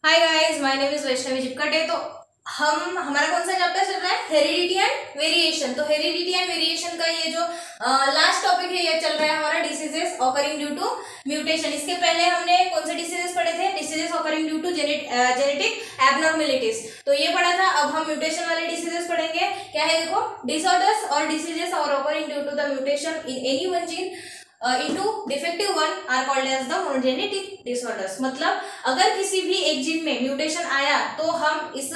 Hi guys, my name is Vaishnavi Jipkate. तो हमारा कौन सा चैप्टर चल रहा है? Heredity and variation. तो हेरिडिटी एंड वेरिएशन का ये जो लास्ट टॉपिक है ये चल रहा है हमारा diseases occurring due to mutation. इसके पहले हमने कौन से डिसीजेस पढ़े थे? Diseases occurring due to genetic abnormalities, तो ये पढ़ा था। अब हम म्यूटेशन वाले डिसीजेस पढ़ेंगे। क्या है देखो, डिसऑर्डर्स और डिसीजेस और occurring due to the mutation in any one gene into defective one are called as the monogenetic disorders। मतलब अगर किसी भी एक जीन में म्यूटेशन आया तो हम इस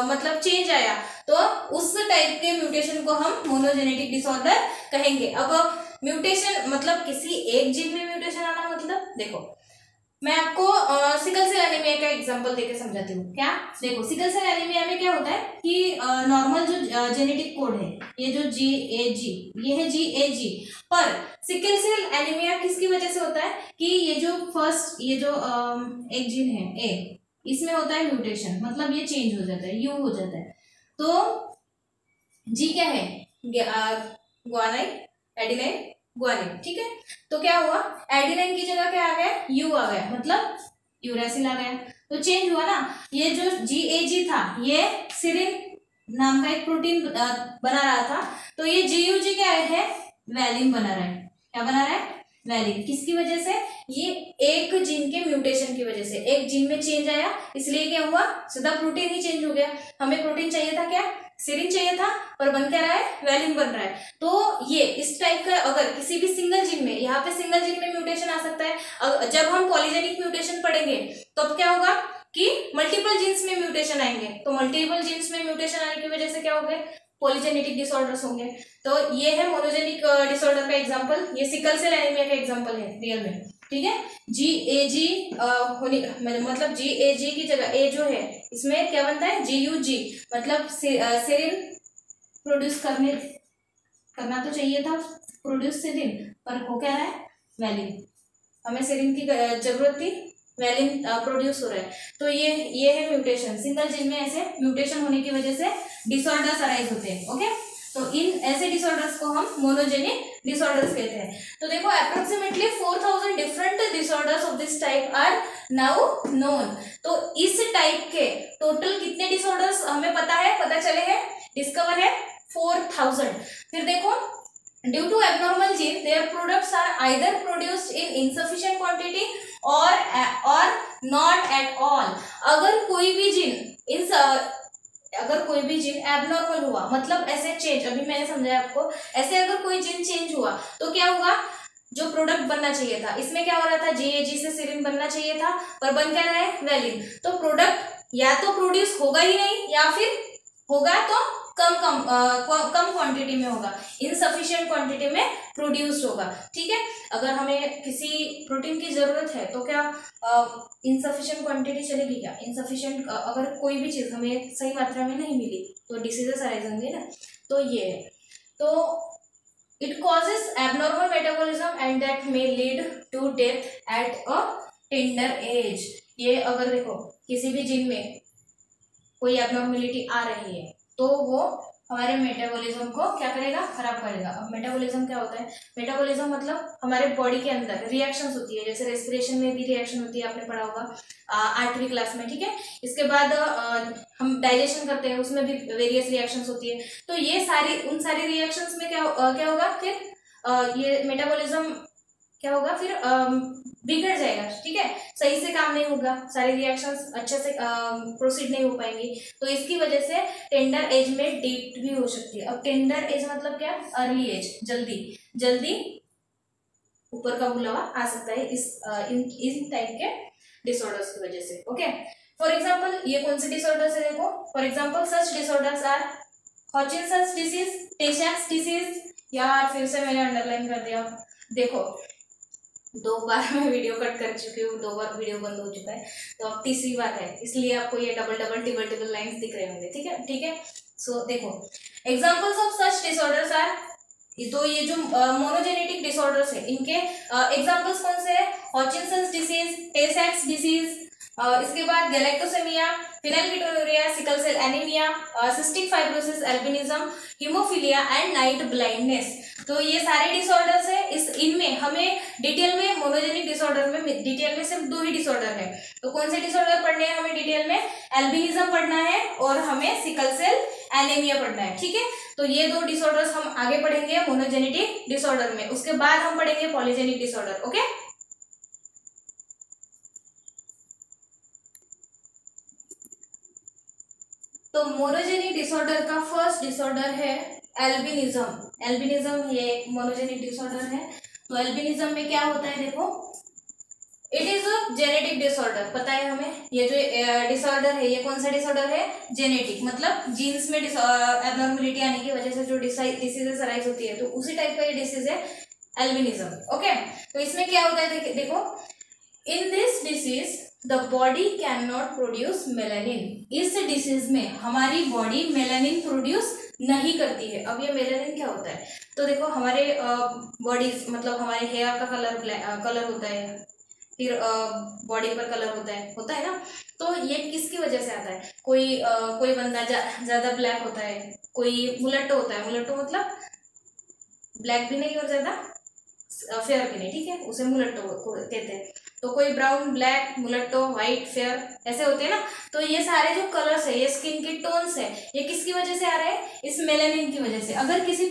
मतलब चेंज आया तो उस टाइप के म्यूटेशन को हम मोनोजेनेटिक डिसऑर्डर कहेंगे। अब म्यूटेशन मतलब किसी एक जीन में म्यूटेशन आना, मतलब देखो मैं आपको सिकल सेल एनीमिया का एग्जांपल देके समझाती हूँ। क्या देखो, सिकल सेल एनीमिया में क्या होता है कि नॉर्मल जो जेनेटिक कोड है ये जो GAG, ये है GAG, पर सिकल सेल एनीमिया किसकी वजह से होता है कि ये जो फर्स्ट ये जो एक जीन है A, इसमें होता है म्यूटेशन, मतलब ये चेंज हो जाता है, यू हो जाता है। तो G क्या है? Guanine, adenine, guanine. ठीक है, तो क्या हुआ, एडिनाइन की जगह क्या आ गया? यू आ गया, मतलब यूरेसिल आ गया। तो चेंज हुआ ना। ये जो GAG था ये सिरिन नाम का एक प्रोटीन बना रहा था, तो ये GUG क्या है? वैलिन बना रहा है। क्या बना रहा है? वैलिन। किसकी वजह से? ये एक जीन के म्यूटेशन की वजह से। एक जीन में चेंज आया, इसलिए क्या हुआ, सीधा प्रोटीन ही चेंज हो गया। हमें प्रोटीन चाहिए था, क्या सीरीन चाहिए था, पर बन क्या रहा है? वैलिन बन रहा है। तो ये इस टाइप का अगर किसी भी सिंगल जीन में, यहाँ पे सिंगल जीन में म्यूटेशन आ सकता है। जब हम पॉलीजेनिक म्यूटेशन पढ़ेंगे तो अब क्या होगा कि मल्टीपल जीन्स में म्यूटेशन आएंगे। तो मल्टीपल जीन्स में म्यूटेशन आने की वजह से क्या हो गए? पॉलीजेनेटिक डिसऑर्डर्स होंगे। तो ये है मोनोजेनिक डिसऑर्डर का एग्जांपल। ये सिकल सेल एनीमिया का एग्जांपल है रियल में। ठीक है, GAG होने मतलब GAG की जगह A जो है इसमें क्या बनता है? GUG, मतलब सेरिन प्रोड्यूस करना तो चाहिए था, प्रोड्यूस सेरिन, पर हो क्या रहा है? वैलिन। हमें सेरिन की जरूरत थी, वैलिन प्रोड्यूस हो रहा है। तो ये है म्यूटेशन। सिंगल जीन में ऐसे म्यूटेशन होने की वजह से डिसऑर्डर्स अराइज होते हैं। ओके, तो इन ऐसे डिसऑर्डर्स को हम मोनोजेनिक डिसऑर्डर्स कहते हैं। तो देखो, approximately 4000 different disorders of this type are now known. तो इस टाइप के टोटल कितने डिसऑर्डर्स हमें पता है, पता चले हैं, डिस्कवर है 4000। फिर देखो, due to abnormal gene their products are either produced in insufficient quantity और नॉट एट ऑल। अगर कोई भी जीन एबनॉर्मल हुआ, मतलब ऐसे चेंज, अभी मैंने समझाया आपको, ऐसे अगर कोई जीन चेंज हुआ तो क्या हुआ, जो प्रोडक्ट बनना चाहिए था, इसमें क्या हो रहा था? GAG से सिरिन बनना चाहिए था, पर बन क्या रहा है? वैलिन। तो प्रोडक्ट या तो प्रोड्यूस होगा ही नहीं, या फिर होगा तो कम क्वांटिटी में होगा, इनसफिशिएंट क्वांटिटी में प्रोड्यूस्ड होगा। ठीक है, अगर हमें किसी प्रोटीन की जरूरत है तो क्या इनसफिशिएंट क्वांटिटी चलेगी? क्या इनसफिशिएंट, अगर कोई भी चीज हमें सही मात्रा में नहीं मिली तो डिसीजेस अराइज होंगे ना। तो ये है, तो it causes abnormal metabolism and that may lead to death at a tender age। ये अगर देखो किसी भी जीन में कोई एबनॉर्मेलिटी आ रही है तो वो हमारे मेटाबॉलिज्म को क्या करेगा? खराब करेगा। अब मेटाबॉलिज्म क्या होता है? मेटाबॉलिज्म मतलब हमारे बॉडी के अंदर रिएक्शंस होती है, जैसे रेस्पिरेशन में भी रिएक्शन होती है, आपने पढ़ा होगा 8वीं क्लास में। ठीक है, इसके बाद हम डाइजेशन करते हैं, उसमें भी वेरियस रिएक्शंस होती है। तो ये उन सारी रिएक्शंस में क्या होगा फिर? ये मेटाबॉलिज्म क्या होगा फिर? बिगड़ जाएगा। ठीक है, सही से काम नहीं होगा, सारी रिएक्शंस अच्छे से प्रोसीड नहीं हो पाएंगी। तो इसकी वजह से टेंडर एज में डेथ भी हो सकती है। अब टेंडर एज मतलब क्या? अर्ली एज, जल्दी ऊपर का बुलावा आ सकता है इन टाइप के डिसऑर्डर्स की वजह से। ओके, फॉर एग्जाम्पल ये कौन से डिसऑर्डर्स है? देखो, for example such disorders are Hutchinson's disease, Tay सैक्स डिसीज। यार फिर से मैंने अंडरलाइन कर दिया। देखो, 2 बार मैं वीडियो कट कर चुकी हूँ, 2 बार वीडियो बंद हो चुका है, तो अब तीसरी बार है, इसलिए आपको ये टिबल लाइंस दिख रहे होंगे। ठीक है, सो देखो, examples of such disorders are, तो ये जो मोनोजेनेटिक डिसऑर्डर्स है इनके एग्जांपल्स कौन से हैं? हॉचिंसन्स डिसीज, टे सैक्स डिसीज, इसके बाद galactosaemia, phenylketonuria, sickle cell anaemia, cystic fibrosis, albinism, haemophilia and night blindness. तो ये सारे डिसऑर्डर्स है। इनमें हमें डिटेल में मोनोजेनिक डिसऑर्डर में डिटेल में सिर्फ 2 ही डिसऑर्डर है। तो कौन से डिसऑर्डर पढ़ने हैं हमें डिटेल में? एल्बिनिज्म पढ़ना है और हमें सिकल सेल एनीमिया पढ़ना है, ठीक है। तो ये 2 डिसऑर्डर्स हम आगे पढ़ेंगे मोनोजेनेटिक डिसऑर्डर में। उसके बाद हम पढ़ेंगे पॉलीजेनिक डिसऑर्डर, ओके। तो मोनोजेनिक डिसऑर्डर का फर्स्ट डिसऑर्डर है एल्बिनिज्म। एल्बिनिज्म ये एक मोनोजेनिक डिसऑर्डर है। तो एल्बिनिज्म में क्या होता है, देखो, it is a genetic disorder. पता है हमें ये जो डिसऑर्डर है ये कौन सा डिसऑर्डर है? जेनेटिक, मतलब जीन्स में एबनॉर्मलिटी आने की वजह से जो डिसीजेस अराइज होती है, तो उसी टाइप का ये डिसीज है एल्बिनिज्म, ओके। तो इसमें क्या होता है, देखो, in this disease the body can not produce melanin. इस डिसीज में हमारी बॉडी मेलानिन प्रोड्यूस नहीं करती है। अब ये मेलानिन क्या होता है? तो देखो, हमारे बॉडी मतलब हमारे हेयर का कलर होता है, फिर बॉडी पर कलर होता है ना। तो ये किसकी वजह से आता है? कोई बंदा ज्यादा ब्लैक होता है, कोई मुलट्टो होता है। मुलट्टो मतलब ब्लैक भी नहीं और ज्यादा फेयर भी नहीं, ठीक है, उसे मुलट्टो कहते हैं। तो कोई ब्राउन, ब्लैक, मुलट्टो, व्हाइट, फेयर ऐसे होते हैं ना। तो ये सारे जो कलर्स है, ये स्किन के टोन्स है, ये किसकी वजह से आ रहे हैं? इस मेलानिन की वजह से। अगर किसी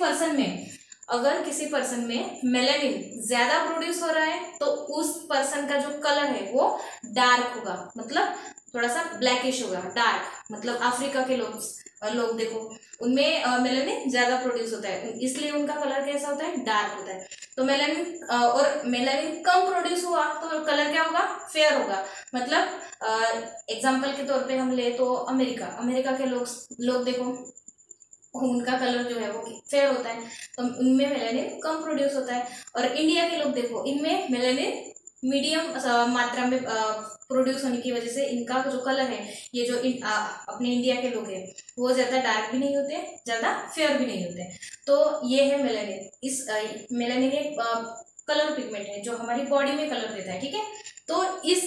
पर्सन में मेलानिन ज्यादा प्रोड्यूस हो रहा है तो उस पर्सन का जो कलर है वो डार्क होगा, मतलब थोड़ा सा ब्लैकिश होगा। डार्क मतलब अफ्रीका के लोग देखो, उनमें मेलानिन ज्यादा प्रोड्यूस होता है, इसलिए उनका कलर कैसा होता है? डार्क होता है। तो मेलानिन कम प्रोड्यूस हुआ तो कलर क्या होगा? फेयर होगा। मतलब एग्जांपल के तौर पे हम ले तो अमेरिका के लोग देखो, उनका कलर जो है वो फेयर होता है, तो उनमें मेलानिन कम प्रोड्यूस होता है। और इंडिया के लोग देखो, इनमें मेलानिन मीडियम मात्रा में प्रोड्यूस होने की वजह से इनका जो कलर है, ये जो अपने इंडिया के लोग हैं, वो ज्यादा डार्क भी नहीं होते, ज्यादा फेयर भी नहीं होते। तो ये है मेलानिन। इस मेलानिन एक कलर पिगमेंट है जो हमारी बॉडी में कलर देता है, ठीक है। तो इस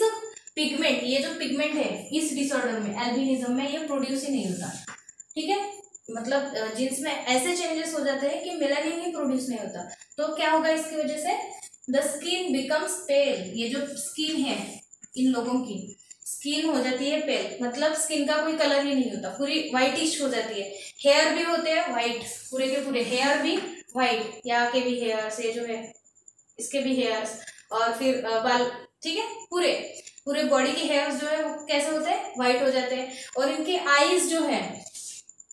पिगमेंट, ये जो पिगमेंट है इस डिसऑर्डर में, एल्बिनिज्म में, ये प्रोड्यूस ही नहीं होता, ठीक है। मतलब जीन्स में ऐसे चेंजेस हो जाते हैं कि मेलानिन ही प्रोड्यूस नहीं होता। तो क्या होगा इसकी वजह से? द स्किन बिकम्स पेल। ये जो स्किन है, इन लोगों की स्किन हो जाती है पेल, मतलब स्किन का कोई कलर ही नहीं होता, पूरी व्हाइटिश हो जाती है। हेयर भी होते हैं व्हाइट, पूरे के पूरे हेयर भी व्हाइट, यहाँ के भी हेयर्स, ये जो है इसके भी हेयर्स, और फिर बाल, ठीक है, पूरे बॉडी के हेयर्स जो है वो कैसे होते हैं? व्हाइट हो जाते हैं। और इनके आईज जो है,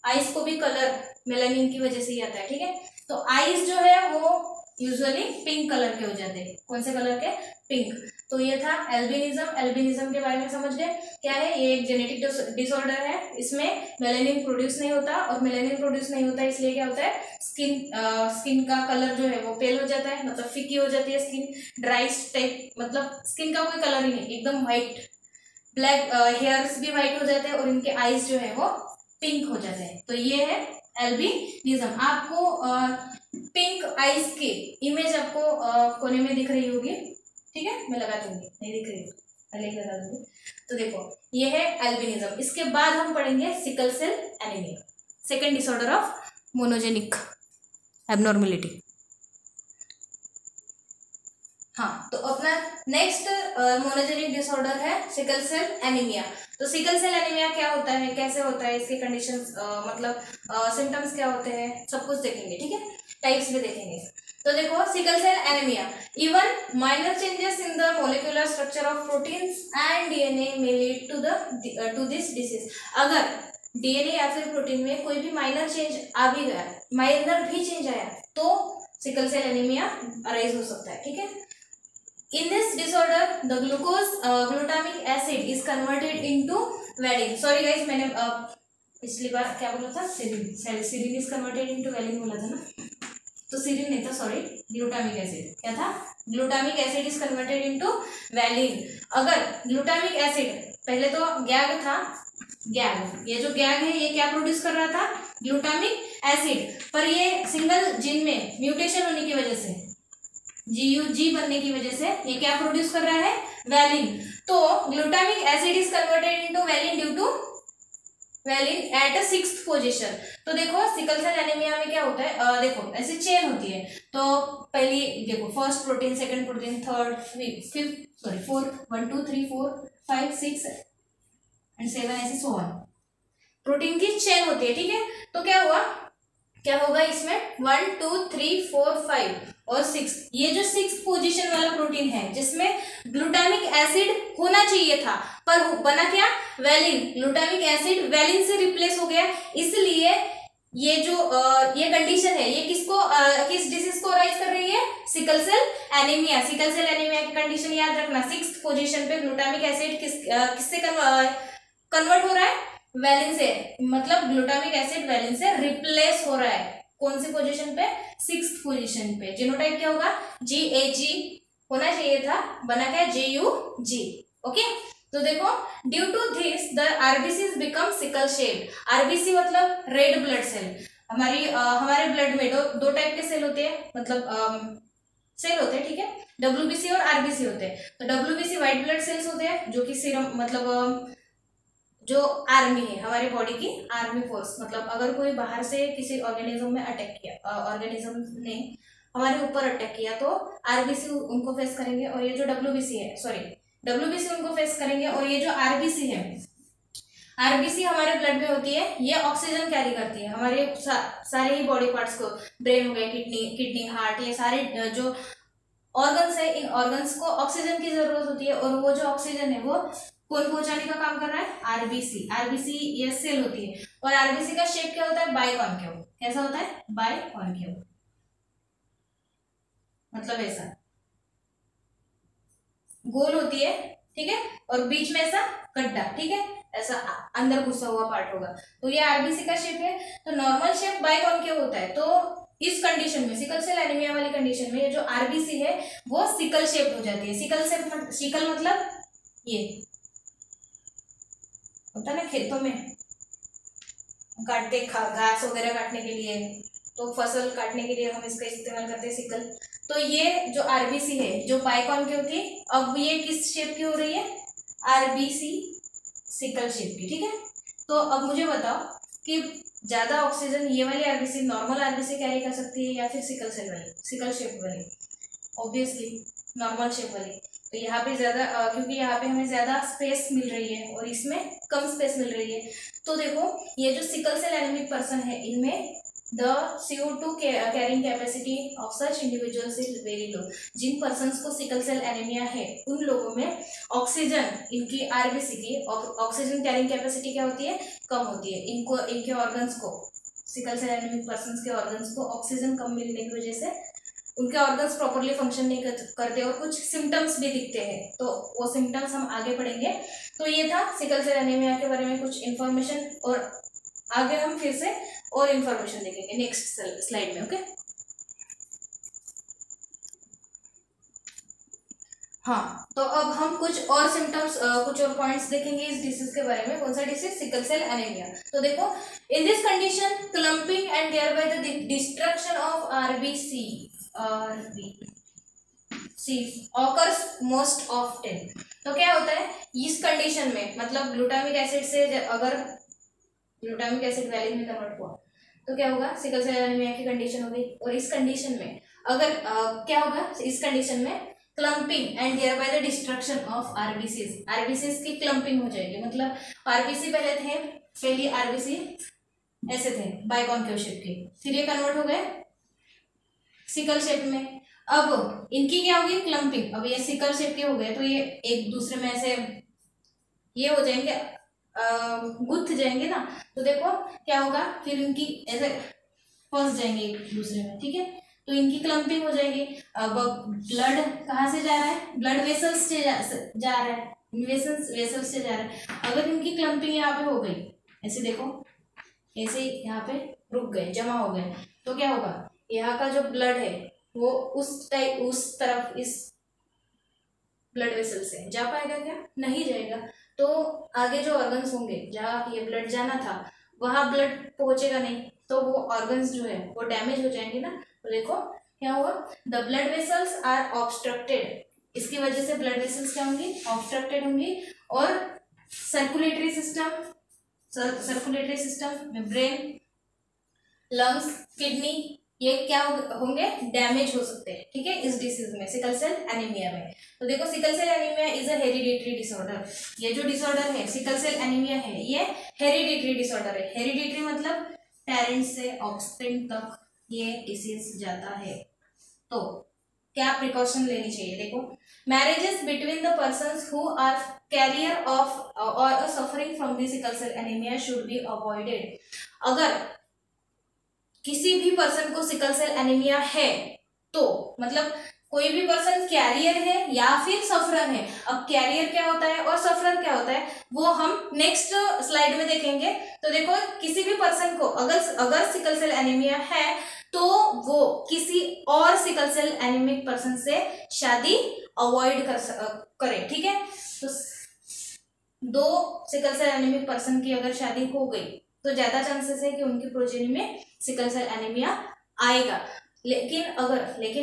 आईज को भी कलर मेलानिन की वजह से ही आता है, ठीक है। तो आईज जो है वो यूजुअली पिंक कलर के हो जाते हैं। कौन से कलर के? पिंक। तो ये था एल्बिनिज्म के बारे में समझ गए क्या है? ये एक जेनेटिक डिसऑर्डर है, इसमें मेलानिन प्रोड्यूस नहीं होता, और मेलानिन प्रोड्यूस नहीं होता इसलिए क्या होता है? स्किन का कलर जो है वो पेल हो जाता है, मतलब फीकी हो जाती है स्किन, ड्राई टाइप, मतलब स्किन का कोई कलर ही नहीं, एकदम व्हाइट। ब्लैक हेयर्स भी व्हाइट हो जाते हैं और इनके आईज जो है वो पिंक हो जाते हैं। तो ये है एल्बिनिज्म। आपको पिंक आईज की इमेज आपको कोने में दिख रही होगी, ठीक है, मैं लगा दूंगी, नहीं दिख रही पहले ही लगा दूंगी। तो देखो, ये है एल्बिनिज्म। इसके बाद हम पढ़ेंगे sickle cell anaemia, second disorder of monogenic abnormality. हाँ, तो अपना नेक्स्ट मोनोजेनिक डिसऑर्डर है सिकल सेल एनीमिया। तो सिकल सेल एनीमिया क्या होता है, कैसे होता है, इसके कंडीशंस, मतलब सिम्टम्स क्या होते हैं, सब कुछ देखेंगे, ठीक है, टाइप्स भी देखेंगे। तो देखो, sickle cell anaemia, even minor changes in the molecular structure of proteins and DNA may lead to this disease. अगर डीएनए या फिर प्रोटीन में कोई भी माइनर चेंज आ भी गया, माइनर भी चेंज आया, तो सिकल सेल एनीमिया अराइज हो सकता है, ठीक है। In this disorder, the glutamic acid is converted into valine. Sorry guys, मैंने पिछली बार क्या बोला था? Serine is converted into valine बोला था ना? तो serine नहीं था, sorry, glutamic acid क्या था? Glutamic acid is converted into valine. अगर glutamic acid, पहले तो गैग था, ये जो गैग है ये क्या प्रोड्यूस कर रहा था? Glutamic acid. पर ये सिंगल जीन में म्यूटेशन होने की वजह से, GUG बनने की वजह से ये क्या प्रोड्यूस कर रहा है? वैलिन। तो glutamic acid is converted into valine due to valine at a 6th position. तो देखो सिकल सेल एनीमिया में क्या होता है, देखो ऐसे चेन होती है। तो पहली देखो first protein, second protein, third, fifth, sorry fourth, 1 2 3 4 5 6 and 7 ऐसे सो ऑन, प्रोटीन की चेन होती है, ठीक है। तो क्या होगा इसमें 1 2 3 4 5 और 6, ये जो 6th पोजीशन वाला प्रोटीन है जिसमें ग्लूटामिक एसिड होना चाहिए था, पर बना क्या, वेलिन। ग्लूटामिक एसिड वेलिन से रिप्लेस हो गया, इसलिए ये जो ये कंडीशन है ये किस डिसीज को राइज कर रही है, sickle cell anaemia. Sickle cell anaemia की कंडीशन याद रखना, 6th पोजीशन पे ग्लूटामिक एसिड किससे कन्वर्ट हो रहा है, वेलिन से, मतलब ग्लूटामिक एसिड वेलिन से रिप्लेस हो रहा है। कौन सी पोजीशन पे, 6th पोजीशन पे। जीनोटाइप क्या होगा, GAG होना चाहिए था, बना क्या JUG। ओके, तो देखो due to this the RBCs become sickle shape. RBC मतलब रेड ब्लड सेल। हमारे ब्लड में दो टाइप के सेल होते हैं, मतलब सेल होते हैं, ठीक है। WBC और RBC होते हैं। तो WBC व्हाइट ब्लड सेल्स होते हैं जो कि सीरम मतलब जो आर्मी है, हमारी बॉडी की आर्मी फोर्स, मतलब अगर कोई बाहर से किसी ऑर्गेनिज्म में अटैक किया, ऑर्गेनिज्म ने हमारे ऊपर अटैक किया, तो आरबीसी उनको फेस करेंगे, और ये जो WBC उनको फेस करेंगे। और ये जो आरबीसी है, आरबीसी हमारे ब्लड में होती है, ये ऑक्सीजन कैरी करती है हमारे सारे ही बॉडी पार्ट्स को, ब्रेन हो गया, किडनी, हार्ट, ये सारे जो ऑर्गन्स है, इन ऑर्गन्स को ऑक्सीजन की जरूरत होती है, और वो जो ऑक्सीजन है वो कौन पहुंचाने का काम कर रहा है, आरबीसी ये सेल होती है। और आरबीसी का शेप क्या होता है, बाइकॉन्केव। कैसा होता है, बाइकॉन्केव, मतलब ऐसा गोल होती है, ठीक है, और बीच में ऐसा गड्ढा, ठीक है, ऐसा अंदर घुसा हुआ पार्ट होगा। तो ये आरबीसी का शेप है। तो नॉर्मल शेप बाइकॉन्केव होता है। तो इस कंडीशन में, सिकल सेल एनीमिया वाली कंडीशन में, ये जो आरबीसी है वो सिकल शेप हो जाती है। सिकल मतलब ये होता है ना, खेतों में काटते घास वगैरह काटने के लिए, तो फसल काटने के लिए हम इसका इस्तेमाल करते हैं सिकल। तो ये जो आरबीसी है जो बाइकॉन्केव थी, अब ये किस शेप की हो रही है, आरबीसी सिकल शेप की, ठीक है। तो अब मुझे बताओ कि ज्यादा ऑक्सीजन ये वाली आरबीसी, नॉर्मल आरबीसी कैरी कर सकती है या फिर सिकल शेप वाली? ऑब्वियसली नॉर्मल शेप वाली। तो यहाँ पे ज्यादा, क्योंकि यहाँ पे हमें ज्यादा स्पेस मिल रही है और इसमें कम स्पेस मिल रही है। तो देखो ये जो सिकल सेल एनीमिक पर्सन है, इनमें the CO2 carrying capacity of such individuals is very low. जिन पर्सन्स को सिकल सेल एनीमिया है, उन लोगों में ऑक्सीजन, इनकी आरबीसी की ऑक्सीजन कैरिंग कैपेसिटी क्या होती है, कम होती है। इनके ऑर्गन्स को, सिकल सेल एनीमिक पर्सन्स के ऑर्गन्स को ऑक्सीजन कम मिलने की वजह से उनके ऑर्गन्स प्रॉपरली फंक्शन नहीं करते और कुछ सिम्टम्स भी दिखते हैं। तो वो सिम्टम्स हम आगे पढ़ेंगे। तो ये था सिकल सेल एनीमिया के बारे में कुछ इन्फॉर्मेशन, और आगे हम फिर से और इन्फॉर्मेशन देखेंगे नेक्स्ट स्लाइड में। ओके, हाँ, तो अब हम कुछ और सिम्टम्स, कुछ और पॉइंट्स देखेंगे इस डिसीज के बारे में। कौन सा डिसीज, सिकल सेल एनीमिया। तो देखो, in this condition clumping and thereby the destruction of RBC occurs most often। तो क्या होता है इस कंडीशन में, मतलब ग्लूटामिक एसिड से अगर ग्लूटामिक एसिड वेलिन में कन्वर्ट हुआ तो क्या होगा, सिकल सेल एनीमिया की कंडीशन हो गई। और इस कंडीशन में अगर क्या होगा, इस कंडीशन में clumping and thereby the destruction of RBCs की क्लम्पिंग हो जाएगी। मतलब आरबीसी पहली आरबीसी ऐसे थे बाइकॉन्केव शेप के, फिर ये कन्वर्ट हो गए सिकल शेप में। अब इनकी क्या होगी, क्लम्पिंग। अब ये सिकल शेप के हो गए तो ये एक दूसरे में ऐसे ये हो जाएंगे, गुथ जाएंगे ना। तो देखो क्या होगा, फिर इनकी ऐसे फंस जाएंगे एक दूसरे में, ठीक है। तो इनकी क्लम्पिंग हो जाएगी। अब ब्लड कहाँ से जा रहा है, ब्लड वेसल्स से जा रहा है, वेसल्स से जा रहा है। अगर इनकी क्लम्पिंग यहाँ पे हो गई, ऐसे देखो, ऐसे यहाँ पे रुक गए, जमा हो गए, तो क्या होगा, यहाँ का जो ब्लड है वो उस तरफ इस ब्लड वेसल से जा पाएगा क्या, नहीं जाएगा। तो आगे जो ऑर्गन्स होंगे जहाँ ये ब्लड जाना था वहां ब्लड पहुंचेगा नहीं, तो वो ऑर्गन्स जो है वो डैमेज हो जाएंगे ना। तो देखो क्या हुआ, the blood vessels are obstructed इसकी वजह से ब्लड वेसल्स क्या होंगी, ऑब्स्ट्रक्टेड होंगी, और सर्कुलेटरी सिस्टम में ब्रेन, लंग्स, किडनी, ये क्या होंगे, डैमेज हो सकते हैं, ठीक है, इस डिसीज में, सिकल सेल एनीमिया में। तो देखो sickle cell anaemia is a hereditary disorder. ये जो डिसऑर्डर है सिकल सेल एनीमिया है, ये हेरिडिटरी डिसऑर्डर है। हेरिडिटरी मतलब पेरेंट्स से ऑफस्प्रिंग तक ये डिसीज जाता है। तो क्या प्रिकॉशन लेनी चाहिए, देखो, marriages between the persons who are carrier of और suffering from the sickle cell anaemia should be avoided. अगर किसी भी पर्सन को सिकल सेल एनीमिया है तो मतलब कोई भी पर्सन कैरियर है या फिर सफरर है। अब कैरियर क्या होता है और सफरर क्या होता है वो हम नेक्स्ट स्लाइड में देखेंगे। तो देखो किसी भी पर्सन को अगर सिकल सेल एनीमिया है तो वो किसी और सिकल सेल एनीमिक पर्सन से शादी अवॉइड करे, ठीक है। तो दो सिकल सेल एनीमिक पर्सन की अगर शादी हो गई तो ज्यादा चांसेस है कि उनकी प्रोजेनी में सिकल सेल एनीमिया आएगा। लेकिन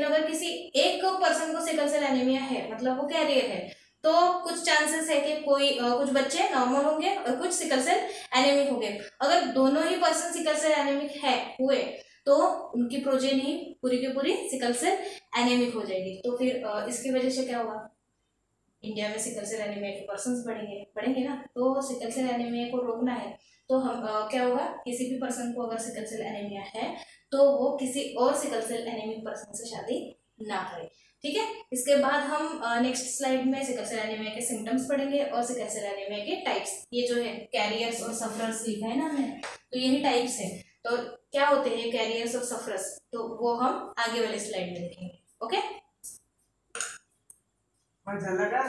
अगर किसी एक पर्सन को सिकल सेल एनीमिया है मतलब वो कैरियर है तो कुछ चांसेस है कि कुछ बच्चे नॉर्मल होंगे और कुछ सिकल सेल एनीमिक होंगे। अगर दोनों ही पर्सन सिकल सेल एनीमिक हुए तो उनकी प्रोजेनी पूरी की पूरी सिकल सेल एनीमिक हो जाएगी। तो फिर इसकी वजह से क्या होगा, इंडिया में सिकल सेल एनीमिया के पर्सन्स बढ़ेंगे ना। तो सिकल सेल एनीमिया को रोकना है तो हम क्या होगा, किसी भी पर्सन को अगर सिकल सेल एनीमिया है तो वो किसी और सिकल सेल एनीमिक पर्सन से शादी ना करे, ठीक है। इसके बाद हम नेक्स्ट स्लाइड में सिकल सेल एनीमिया के सिम्टम्स पढ़ेंगे और सिकल सेल एनीमिया के टाइप्स। ये जो है कैरियर्स और सफरर्स लिखा है ना हमने, तो यही टाइप्स है। तो क्या होते हैं कैरियर्स और सफरर्स, तो वो हम आगे वाले स्लाइड में देखेंगे। ओके, लगा